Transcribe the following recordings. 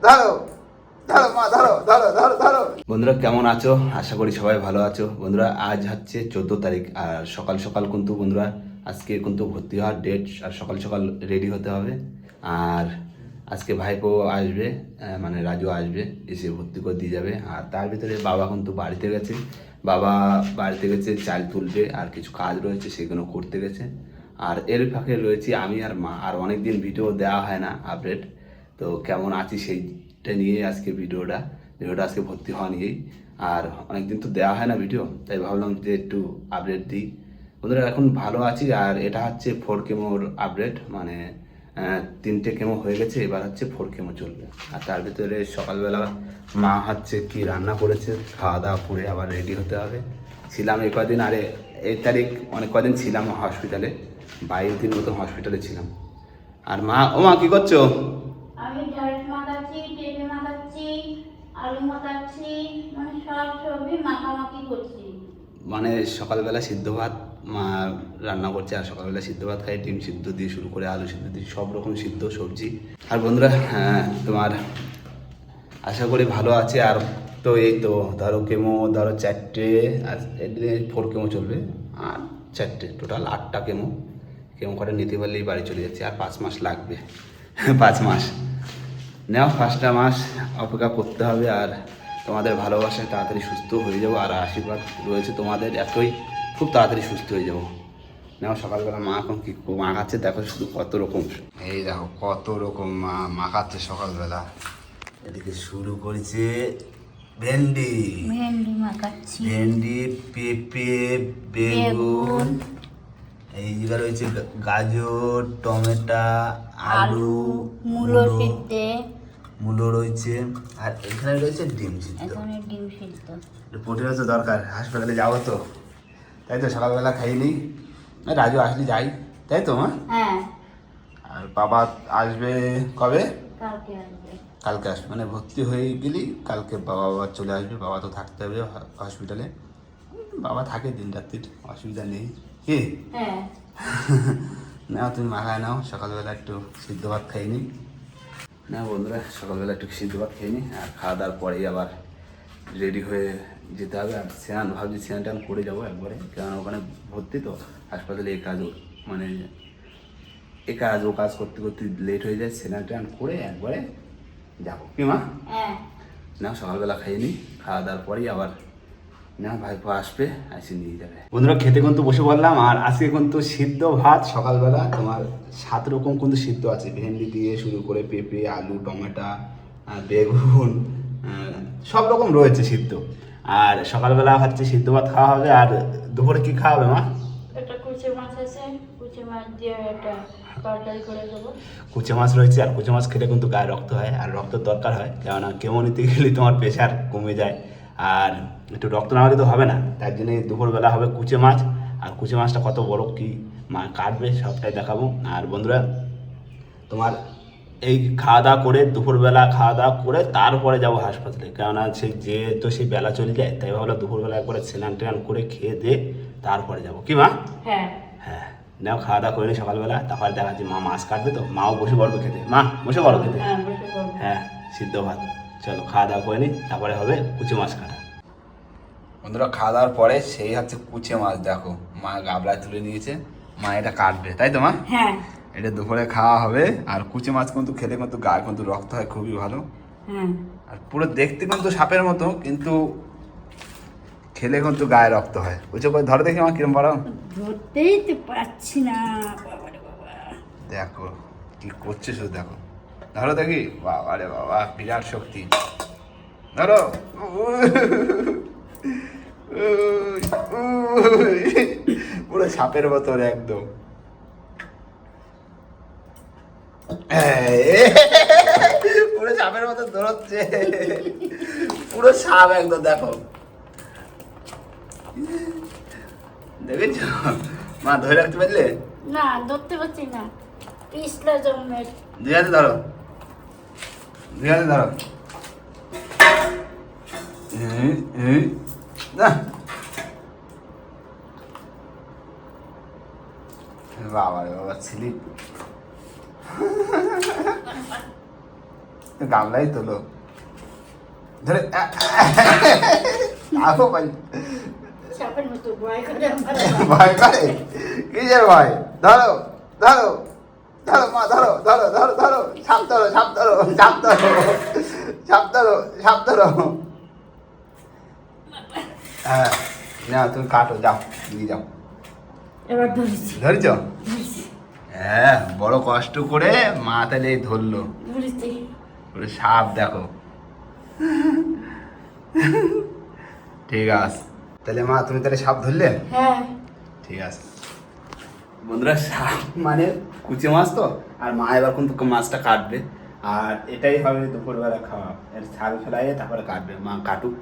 ধরো ধরো মা ধরো ধরো ধরো ধরো। বন্ধুরা কেমন আছো? আশা করি সবাই ভালো আছো। বন্ধুরা আজ হচ্ছে 14 তারিখ আর সকাল সকাল কিন্তু বন্ধুরা আজকে কিন্তু ভর্তি হওয়ার ডেট আর সকাল সকাল রেডি হতে হবে। আর আজকে ভাইপো আসবে, মানে রাজু আসবে, এসে ভর্তি করে দিয়ে যাবে। আর তার ভিতরে বাবা কিন্তু বাড়িতে গেছে, বাবা বাড়িতে গেছে চাল তুলবে আর কিছু কাজ রয়েছে সেগুলো করতে গেছে। আর এর ফাঁকে রয়েছি আমি আর মা। আর অনেক দিন ভিডিও দেওয়া হয় না আপডেট, তো কেমন আছি সেইটা নিয়ে আজকে ভিডিওটা আজকে ভর্তি হওয়া নিয়েই। আর অনেকদিন তো দেওয়া হয় না ভিডিও, তাই ভাবলাম যে একটু আপডেট দিই। বন্ধুরা এখন ভালো আছি। আর এটা হচ্ছে 4 কেমোর আপডেট, মানে 3টে কেমো হয়ে গেছে, এবার হচ্ছে 4 কেমো চলবে। আর তার ভিতরে সকালবেলা মা হচ্ছে কি রান্না করেছে, খাওয়া দাওয়া করে আবার রেডি হতে হবে। ছিলাম এই কদিন, আরে এই তারিখ অনেক কদিন ছিলাম হসপিটালে, 22 দিন মতো হসপিটালে ছিলাম। আর মা, ও মা কি করছো? আমি ঢ্যাঁড়স মাখাচ্ছি, পেঁপে মাখাচ্ছি, আলু মাখাচ্ছি, মানে সব সবজি মাখামাখি করছি। মানে সকালবেলা সিদ্ধ ভাত মা রান্না করছে, আর সকালবেলা সিদ্ধ ভাত খাই, ডিম সিদ্ধ দিয়ে শুরু করে আলু সিদ্ধ দিয়ে সব রকম সিদ্ধ সবজি। আর বন্ধুরা তোমার আশা করি ভালো আছে। আর তো এই তো ধরো কেমো, ধরো 4টে, আর 4 কেমো চলবে, আর 4টে টোটাল 8টা কেমো করে নিতে পারলেই বাড়ি চলে যাচ্ছে। আর 5 মাস লাগবে 5 মাস নেও, 5টা মাস অপেক্ষা করতে হবে। আর তোমাদের ভালোবাসায় তাড়াতাড়ি সুস্থ হয়ে যাবো, আর আশীর্বাদ রয়েছে তোমাদের এতই, খুব তাড়াতাড়ি সুস্থ হয়ে যাবো। নেও সকালবেলা মা এখন কি মাখাচ্ছে দেখো, শুধু কত রকম, এই দেখো কত রকম মা মাখাচ্ছে সকালবেলা। এদিকে শুরু করেছে ভেন্ডি, ভেন্ডি মাখাচ্ছি, ভেন্ডি, পেঁপে, বেগুন, এই জায়গা রয়েছে গাজর, টমেটো, আলু, মূলো সিদ্ধে, মূলো রয়েছে, আর এখানে রয়েছে ডিম সিদ্ধ। এখানে ডিম সিদ্ধ। প্রোটিন তো দরকার, হাসপাতালে যাবো তো, তাই তো সকালবেলা খাইনি। রাজু আসলে যাই, তাই তো মা? হ্যাঁ, আর বাবা আসবে কবে? কালকে আসবে। কালকে আসবে, মানে ভর্তি হয়ে গেলি কালকে বাবা চলে আসবে। বাবা তো থাকতে হবে হসপিটালে, বাবা থাকে দিন রাত্রির, অসুবিধা নেই কি? হ্যাঁ, নাও তুমি মাখায় নাও, সকালবেলা একটু সিদ্ধ ভাত খাই নি। না বন্ধুরা সকালবেলা একটু সিদ্ধ ভাত খেয়ে নিই, আর খাওয়া দাওয়ার পরেই আবার রেডি হয়ে যেতে হবে। আর স্নান ভাবছি স্নান টান করে যাবো একবারে, কারণ ওখানে ভর্তি তো হাসপাতালে, এই কাজ মানে এ কাজ ও কাজ করতে করতে লেট হয়ে যায়, স্নান টান করে একবারে যাবো কি মা? হ্যাঁ। না সকালবেলা খাইয়ে নিই, খাওয়া দাওয়ার পরেই আবার না ভাইপো আসবে, এসে নিয়ে যাবে। বন্ধুরা খেতে কিন্তু বসে পড়লাম। আর আজকে কিন্তু সিদ্ধ ভাত সকালবেলা, তোমার 7 রকম কিন্তু সিদ্ধ আছে, ভেন্ডি দিয়ে শুরু করে পেঁপে, আলু, টমেটো, বেগুন, সব রকম রয়েছে সিদ্ধ। আর সকালবেলা হচ্ছে সিদ্ধ ভাত খাওয়া হবে। আর দুপুরে কি খাওয়া হবে মা? এটা কুচে মাছ আছে, কুচে মাছ দিয়ে এটা তরকারি করে দেবো। কুচে মাছ রয়েছে, আর কুচে মাছ খেলে কিন্তু গায়ে রক্ত হয়, আর রক্তের দরকার হয়, কেননা কেমো নিতে গেলে তোমার প্রেশার কমে যায়, আর একটু রক্ত না হলে তো হবে না। তার জন্য দুপুরবেলা হবে কুচে মাছ। আর কুচে মাছটা কত বড় কি মা কাটবে সবটাই দেখাবো। আর বন্ধুরা তোমার এই খাওয়া দাওয়া করে, দুপুরবেলা খাওয়া দাওয়া করে তারপরে যাবো হাসপাতালে, কেননা সেই যে তো সেই বেলা চলে যায়, তাই ভাবলাম দুপুরবেলা একবারে স্নান টান করে খেয়ে দিয়ে তারপরে যাবো কি মা? হ্যাঁ, হ্যাঁ নাও খাওয়া দাওয়া করে নি সকালবেলা, তারপরে দেখা যাচ্ছে মা মাছ কাটবে, তো মাও বসে পড়বে খেতে। মা বসে পড়ো খেতে। হ্যাঁ, বসে পড়বো। হ্যাঁ সিদ্ধ ভাত, চলো খাওয়া দাওয়া করে নি, তারপরে হবে কুচে মাছ কাটা। বন্ধুরা খাওয়া দাওয়ার পরে সেই হচ্ছে কুচে মাছ, দেখো মা গাবলায় তুলে নিয়েছে, মা এটা কাটবে, তাই তো মা? হ্যাঁ, এটা দুপুরে খাওয়া হবে। আর কুচে মাছ কিন্তু খেলে কিন্তু গায়ে কিন্তু রক্ত হয়, খুবই ভালো। হ্যাঁ। আর পুরো দেখতে কিন্তু সাপের মতো, কিন্তু খেলে কিন্তু গায়ে রক্ত হয়। কুচে করে ধরো দেখি আমার কিরম পারো। ধরতেই তো পারছি না, বাবারে বাবা। দেখো কি করছে শুধু দেখো, ধরো দেখি, বাবা রে বাবা বিরাট শক্তি, ধরো। পুরো সাপের মতন একদম, পুরো সাপের মতো ধরছে, পুরো সাপ একদম দেখো, দেখেছ মা? ধরে রাখতে পারলে? না, ধরতে পারছি না, পিছলা জন্মের। 2 হাতে ধরো, 2 হাতে ধরো। না বাবা রে বাবা, স্লিপ। গামলাই তোলো ধরে আরো ভাই সাপের মতো ভয় করে আমার ভয় করে কিসের ভয় ধরো ধরো ধরো মা ধরো ধরো ধরো ধরো সাপ ধরো সাপ ধরো সাপ ধরো সাপ ধরো সাপ ধরো হ্যাঁ না তুমি কাটো যাও দিয়ে যাও এবার ধরেছি ধরেছ হ্যাঁ বড় কষ্ট করে মা তাহলে এই ধরলো ধরেছি ওরে সাপ দেখো ঠিক আছে তাহলে মা তুমি তাহলে সাপ ধরলে হ্যাঁ ঠিক আছে বন্ধুরা সাপ মানে কুচে মাছ তো আর মা এবার কিন্তু মাছটা কাটবে আর এটাই হবে দুপুরবেলা খাওয়া এর ছাল ফেলাইয়ে তারপরে কাটবে মা কাটুক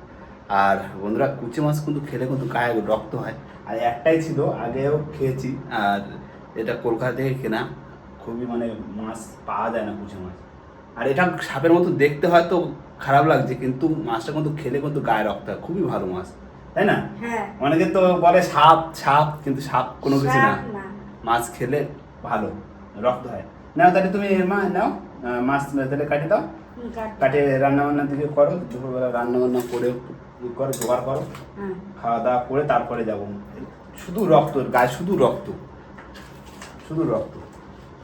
আর বন্ধুরা কুচে মাছ কিন্তু খেলে কিন্তু গায়ে রক্ত হয় আর একটাই ছিল আগেও খেয়েছি আর এটা কলকাতা থেকে কেনা খুবই মানে মাছ পাওয়া যায় না কুচে মাছ আর এটা সাপের মতো দেখতে হয়তো খারাপ লাগছে কিন্তু মাছটা কিন্তু খেলে কিন্তু গায়ে রক্ত হয় খুবই ভালো মাছ তাই না হ্যাঁ অনেকে তো বলে সাপ সাপ কিন্তু সাপ কোনো কিছু না সাপ না। মাছ খেলে ভালো রক্ত হয় নাও তাহলে তুমি মা নাও মাছ তাহলে কাটি দাও কাটে রান্না বান্না দিকে করো দুপুরবেলা রান্না বান্না করে করো জোগাড় করো হ্যাঁ খাওয়া দাওয়া করে তারপরে যাবো শুধু রক্ত গায়ে শুধু রক্ত শুধু রক্ত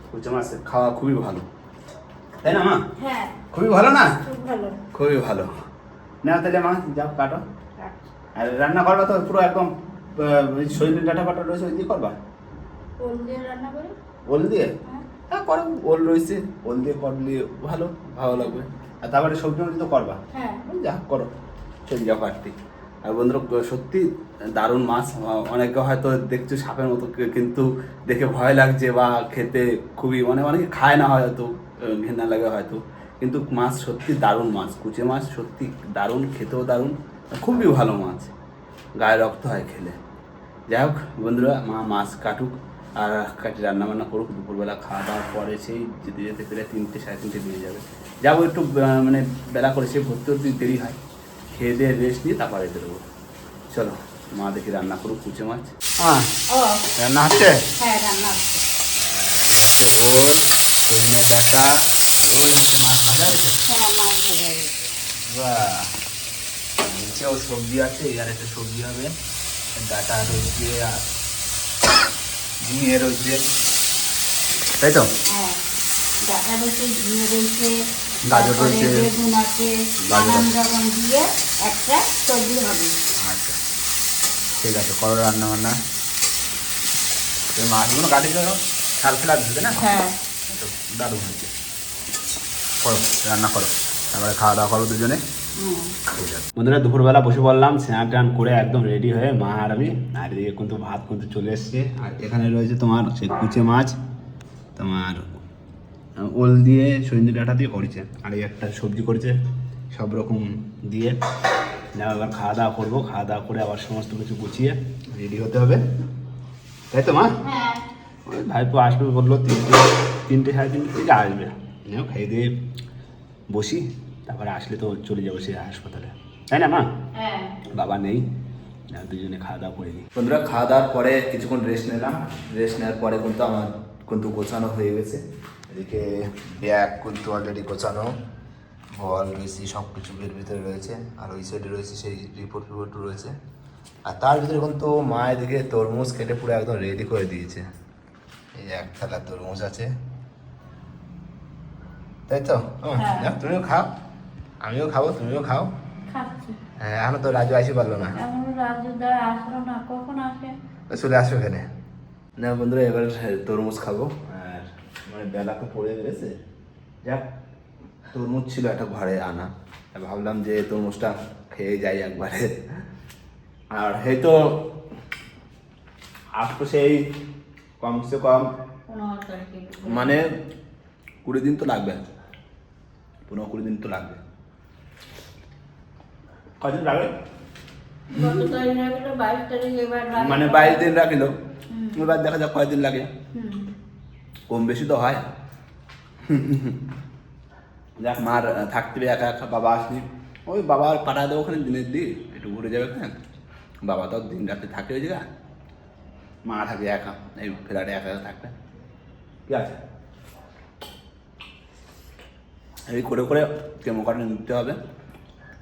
কুচে মাছ খাওয়া খুবই ভালো তাই না মা হ্যাঁ খুবই ভালো না খুব ভালো খুবই ভালো নাও তাহলে মা যাও কাটো আচ্ছা। আর রান্না করবা তো পুরো একদম শরীরের ডাটা ফাটা রয়েছে ওই দিয়ে করবা কোন দিয়ে রান্না করি ওল দিয়ে হ্যাঁ হ্যাঁ করো ওল রয়েছে ওল দিয়ে করলে ভালো ভালো লাগবে আর তারপরে সবজি মবজি তো করবা হ্যাঁ যা করো চলে যাও কাটতে আর বন্ধুরা সত্যি দারুণ মাছ অনেকে হয়তো দেখছো সাপের মতো কিন্তু দেখে ভয় লাগছে বা খেতে খুবই মানে অনেকে খায় না হয়তো ঘেন্না লাগে হয়তো কিন্তু মাছ সত্যি দারুণ মাছ কুচে মাছ সত্যি দারুণ খেতেও দারুণ খুবই ভালো মাছ গায়ে রক্ত হয় খেলে যাই হোক বন্ধুরা মা মাছ কাটুক আর কাটি রান্না বান্না করুক দুপুরবেলা খাওয়া দাওয়ার পরে সেই যেতে যেতে প্রায় 3টে 3:30 বেজে যাবে যাবো একটু মানে বেলা করে সে ভর্তি হতে দেরি হয় খেয়ে দিয়ে রেস্ট নিয়ে তারপরে বেরোবো চলো মা দেখি রান্না করুক কুচে মাছ হ্যাঁ ও রান্না হচ্ছে হ্যাঁ রান্না হচ্ছে ওল সজনে ডাঁটা ওই হচ্ছে মাছ ভাজা আছে হ্যাঁ মাছ ভেজে গেছে। বাহ নিচেও সবজি আছে আর একটা সবজি হবে ডাঁটা রয়েছে আর ঝিঙে রয়েছে তাই তো হ্যাঁ ডাটা রয়েছে ঝিঙে রয়েছে গাজর তারপরে রয়েছে। বেগুন আছে গাজর নানান আছে। রকম দিয়ে একটা সবজি হবে আচ্ছা ঠিক আছে করো রান্না বান্না তুমি মাছগুলো কাটি দাও ছাল ফেলা দিতে না হ্যাঁ তো দারুণ হয়েছে করো রান্না করো তারপরে খাওয়া দাওয়া করো দুজনে বন্ধুরা দুপুরবেলা বসে পড়লাম স্নান টান করে একদম রেডি হয়ে মা আর আমি আর এদিকে কিন্তু ভাত কিন্তু চলে এসছে আর এখানে রয়েছে তোমার সেই কুচে মাছ তোমার ওল দিয়ে সজনে ডাঁটা দিয়ে করেছে আর এই একটা সবজি করেছে সব রকম দিয়ে যা এবার খাওয়া দাওয়া করবো খাওয়া দাওয়া করে আবার সমস্ত কিছু গুছিয়ে রেডি হতে হবে তাই তো মা হ্যাঁ ওই ভাইপো আসবে বললো 3টে 3:30 থেকে আসবে নাও খাই দিয়ে বসি তারপরে আসলে তো চলে যাবো সে হাসপাতালে তাই না মা হ্যাঁ বাবা নেই দুজনে খাওয়া দাওয়া করে নিই বন্ধুরা খাওয়া দাওয়ার পরে কিছুক্ষণ রেস্ট নিলাম রেস্ট নেওয়ার পরে কিন্তু আমার কিন্তু গোছানো হয়ে গেছে এদিকে ব্যাগ কিন্তু অলরেডি গোছানো বল রয়েছে সব কিছু এর ভিতরে রয়েছে আর ওই সাইডে রয়েছে সেই রিপোর্ট রয়েছে আর তার ভিতরে কিন্তু মা এদিকে তরমুজ কেটে পুরো একদম রেডি করে দিয়েছে এই যে এক থালা তরমুজ আছে তাই তো হ্যাঁ। যাক, তুমিও খাও আমিও খাবো তুমিও খাও খাচ্ছি হ্যাঁ এখনো তো রাজু আসি পারলো না এমন রাজুদা আসলো না কখন আসে তো চলে আসো এখানে না বন্ধুরা এবার তরমুজ খাবো আর মানে বেলা তো পড়ে গেছে যাক তরমুজ ছিল একটা ঘরে আনা ভাবলাম যে তরমুজটা খেয়ে যাই একবারে আর হয়তো আসতো সেই কমসে কম 15 তারিখে মানে 20 দিন তো লাগবে 15-20 দিন তো লাগবে কদিন লাগবে কত তারিখ রাখলো 22 তারিখ এবার মানে 22 দিন রাখিল এবার দেখা যাক কয়দিন লাগে হুম কম বেশি তো হয় যাক মার থাকতে হবে একা একা বাবা আসনি ওই বাবার পাঠা দেবো ওখানে দিনের দিন একটু ঘুরে যাবে হ্যাঁ বাবা তো দিন রাতে থাকে ওই জায়গা মা থাকে একা এই ফ্ল্যাটে একা একা থাকবে কি আছে এই করে করে কেমো কাটা নিতে হবে,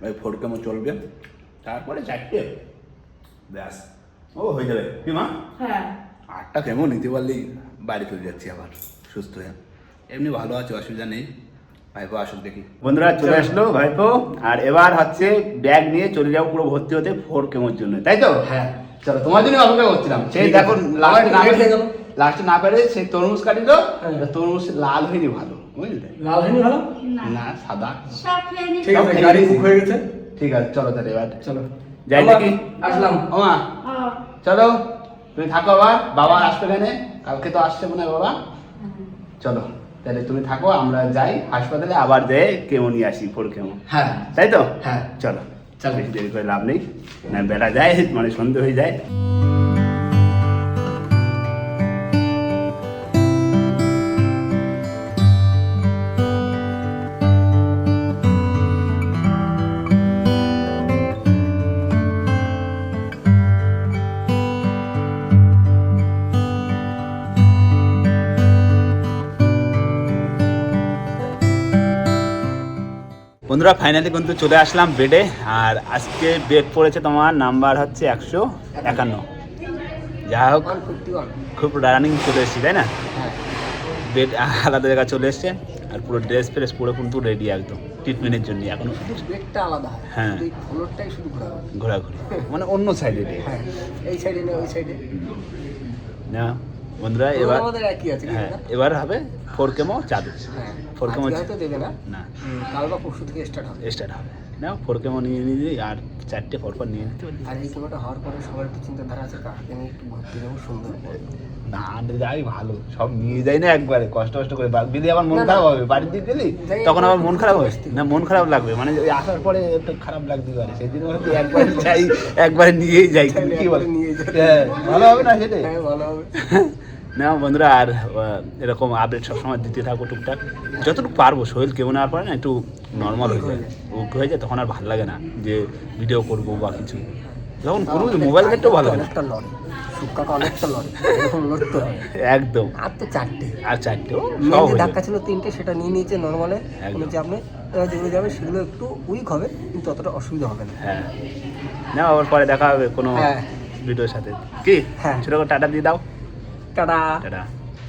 ওই 4 কেমো চলবে, তারপরে 4টে ব্যাস ও হয়ে যাবে। কি মা? হ্যাঁ 8টা কেমো নিতে পারলেই বাড়ি চলে যাচ্ছি আবার সুস্থ হয়ে। এমনি ভালো আছে, অসুবিধা নেই। ভাইপো আসুক দেখি। বন্ধুরা চলে আসলো ভাইপো, আর এবার হচ্ছে ব্যাগ নিয়ে চলে যাবো পুরো ভর্তি হতে 4 কেমোর জন্য, তাই তো? হ্যাঁ চলো, তোমার জন্য অপেক্ষা করছিলাম। সেই দেখো লাস্টে না পেরে সেই তরমুজ কাটিল, তরমুজ লাল হয়নি ভালো, বুঝলে? লাল হয়নি ভালো না সাদা। সব খেয়ে নিচ্ছি। ঠিক আছে, গাড়ি বুক হয়ে গেছে। ঠিক আছে চলো তাহলে এবার চলো যাই দেখি। আসলাম। ওমা ও, চলো, তুমি থাকো, আবার বাবা আসবে এখানে, কালকে তো আসছে মনে হয় বাবা। চলো তাহলে তুমি থাকো, আমরা যাই হাসপাতালে, আবার যাই কেমো নিয়ে আসি 4 কেমো, হ্যাঁ তাই তো? হ্যাঁ চলো চল। বেশি দেরি করে লাভ নেই, না বেলা যায় মানে সন্ধে হয়ে যায়। বন্ধুরা ফাইনালি কিন্তু চলে আসলাম বেডে, আর আজকে বেড পড়েছে তোমার নাম্বার হচ্ছে 151। যা হোক খুব রানিং চলে এসেছি, তাই না? হ্যাঁ বেড আলাদা জায়গায় চলে এসছে, আর পুরো ড্রেস ফ্রেস পুরো কিন্তু রেডি একদম ট্রিটমেন্টের জন্য। এখন বেডটা আলাদা হয়, হ্যাঁ। এই ফ্লোরটাই শুধু ঘোরাঘুরি। ঘোরাঘুরি মানে অন্য সাইডে হ্যাঁ এই সাইডে না ওই সাইডে। না বন্ধুরা এবার আমাদের একই আছে, হ্যাঁ এবার হবে 4 কেমো চালু। হ্যাঁ 4 কেমো হয়তো দেবে না, না কাল বা পরশু থেকে স্টার্ট হবে। স্টার্ট হবে না, 4 কেমো নিয়ে নিয়ে আর 4টে পরপর নিয়ে নিতে পারি। আর এই কেমোটা হওয়ার পরে সবার একটু চিন্তাধারা আছে, কাকে নিয়ে একটু ঘুরতে যাবো সুন্দর করে। না যাই ভালো, সব নিয়ে যাই না একবারে, কষ্ট কষ্ট করে দিদি আবার মন খারাপ হবে, বাড়ির দিকে গেলি যাই তখন আবার মন খারাপ হবে। বসতে। না মন খারাপ লাগবে, মানে ওই আসার পরে একটু খারাপ লাগতে পারে, সেই জন্য হয়তো একবার যাই, একবারে নিয়েই যাই। কিন্তু কি বল, নিয়ে যাই। হ্যাঁ ভালো হবে না সেটাই? হ্যাঁ ভালো হবে। না বন্ধুরা, আর এরকম আপডেট সবসময় দিতে থাকবো টুকটাক, যতটুকু পারবো। শরীর কেমন আর পারে না, একটু নর্মাল হয়ে যায়, উক হয়ে যায়, তখন আর ভালো লাগে না যে ভিডিও করবো বা কিছু। যখন কোনো মোবাইল ঘাটতেও ভালো লাগে না। অনেকটা লড়ে, শুক্কাকে অনেকটা লড়ে, এরকম লড়তে হবে একদম। আর তো 4টে, আর 4টেও সব মেন যে হয়ে ধাক্কা যায়। ছিল 3টে, সেটা নিয়ে নিয়েছে নর্মালে। একদম। কোনো চাপ নেই, এবার যেগুলো যাবে সেগুলো একটু উইক হবে, কিন্তু অতটা অসুবিধা হবে না। হ্যাঁ না, আবার পরে দেখা হবে কোনো হ্যাঁ। ভিডিওর সাথে। কি হ্যাঁ। ছোট করে টাটা দিয়ে দাও। টাটা। টাটা।